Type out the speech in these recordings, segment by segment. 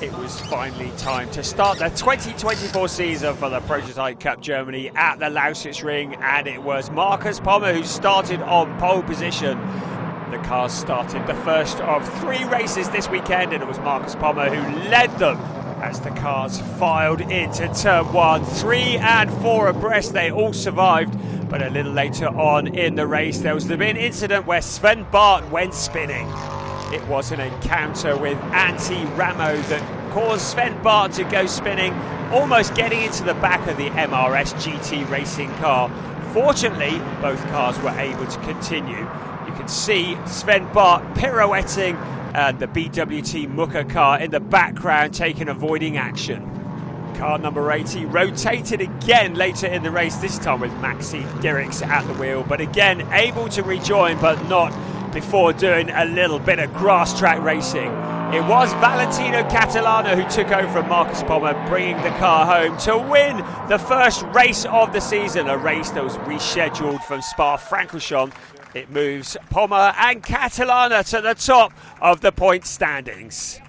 It was finally time to start the 2024 season for the Prototype Cup Germany at the Lausitzring, and it was Marcus Pommer who started on pole position. The cars started the first of 3 races this weekend, and it was Marcus Pommer who led them as the cars filed into turn 1. 3 and 4 abreast, they all survived, but a little later on in the race there was the big incident where Sven Bart went spinning. It was an encounter with anti-Ramo that caused Sven Bart to go spinning, almost getting into the back of the MRS GT racing car. Fortunately, both cars were able to continue. You can see Sven Bart pirouetting and the BWT Mucker car in the background avoiding action. Car number 80 rotated again later in the race, this time with Maxi Dirks at the wheel, but again able to rejoin, but not before doing a little bit of grass track racing. It was Valentino Catalano who took over from Marcus Pommer, bringing the car home to win the first race of the season, a race that was rescheduled from Spa-Francorchamps. It moves Pommer and Catalano to the top of the point standings.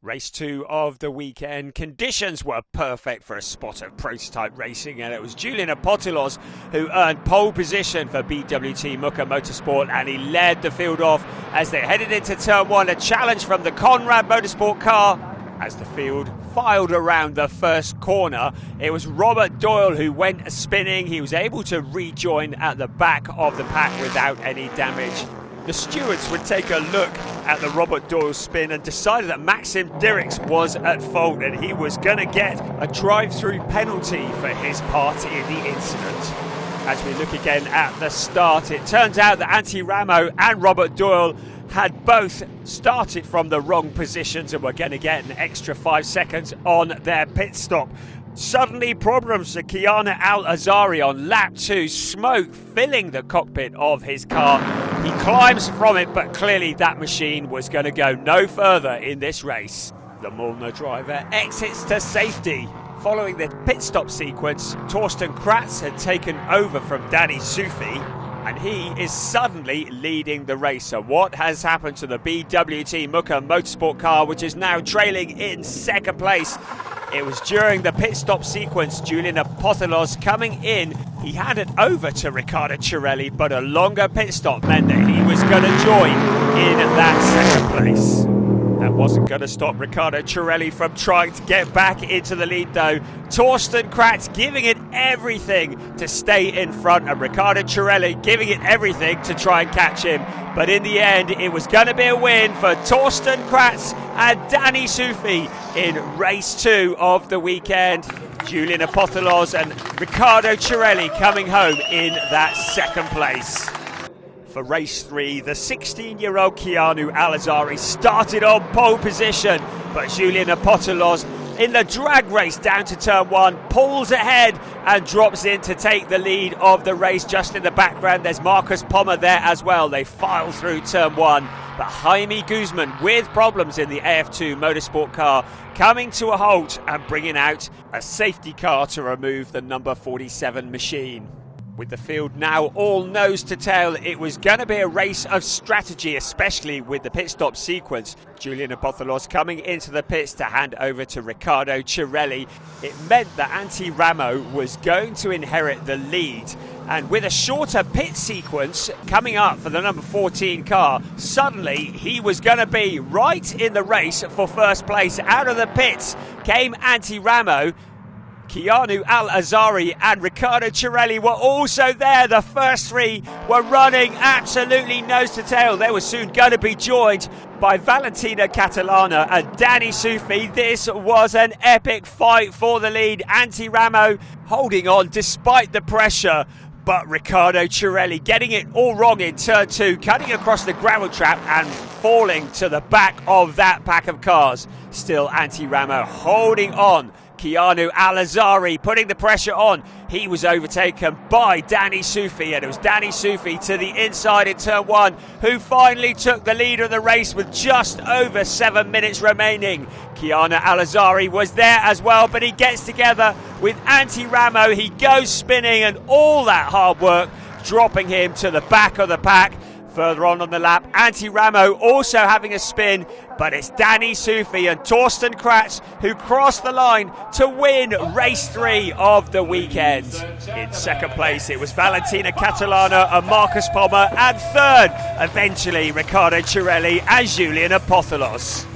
Race 2 of the weekend. Conditions were perfect for a spot of prototype racing, and it was Julian Apotelos who earned pole position for BWT Mucker Motorsport, and he led the field off as they headed into turn 1. A challenge from the Conrad Motorsport car. As the field filed around the first corner, it was Robert Doyle who went spinning. He was able to rejoin at the back of the pack without any damage. The stewards would take a look at the Robert Doyle spin and decided that Maxim Dirks was at fault, and he was going to get a drive-through penalty for his part in the incident. As we look again at the start, it turns out that Anti-Ramo and Robert Doyle had both started from the wrong positions and were going to get an extra 5 seconds on their pit stop. Suddenly problems for Kiana Al-Azari on lap 2, smoke filling the cockpit of his car. He climbs from it, but clearly that machine was going to go no further in this race. The Molnar driver exits to safety. Following the pit stop sequence, Torsten Kratz had taken over from Danny Sufi, and he is suddenly leading the race. So what has happened to the BWT Mucker Motorsport car, which is now trailing in second place? It was during the pit stop sequence, Julian Apotelos coming in. He handed over to Riccardo Cirelli, but a longer pit stop meant that he was going to join in that second place. That wasn't going to stop Riccardo Cirelli from trying to get back into the lead though. Torsten Kratz giving it everything to stay in front, and Riccardo Cirelli giving it everything to try and catch him. But in the end, it was going to be a win for Torsten Kratz and Danny Sufi in race 2 of the weekend. Julian Apotelos and Riccardo Cirelli coming home in that second place. For race 3, the 16-year-old Keanu Al-Azari started on pole position, but Julian Apotelos in the drag race down to turn 1 pulls ahead and drops in to take the lead of the race. Just in the background there's Marcus Pommer there as well. They file through turn 1, but Jaime Guzman with problems in the AF2 Motorsport car coming to a halt and bringing out a safety car to remove the number 47 machine. With the field now all nose to tail, it was going to be a race of strategy, especially with the pit stop sequence. Julian Apotelos coming into the pits to hand over to Riccardo Cirelli. It meant that Anti-Ramo was going to inherit the lead. And with a shorter pit sequence coming up for the number 14 car, suddenly he was going to be right in the race for first place. Out of the pits came Anti-Ramo. Keanu Al-Azari and Riccardo Cirelli were also there. The first 3 were running absolutely nose to tail. They were soon going to be joined by Valentino Catalano and Danny Sufi. This was an epic fight for the lead. Anti-Ramo holding on despite the pressure, but Riccardo Cirelli getting it all wrong in turn 2, cutting across the gravel trap and falling to the back of that pack of cars. Still Anti-Ramo holding on. Keanu Al-Azari putting the pressure on. He was overtaken by Danny Sufi, and it was Danny Sufi to the inside in turn 1 who finally took the lead of the race with just over 7 minutes remaining. Keanu Al-Azari was there as well, but he gets together with Anti-Ramo. He goes spinning, and all that hard work dropping him to the back of the pack. Further on the lap, Antti Ramo also having a spin, but it's Danny Sufi and Torsten Kratz who crossed the line to win race 3 of the weekend. In second place, it was Valentina Catalana and Marcus Pommer, and third, eventually, Riccardo Cirelli and Julian Apotholos.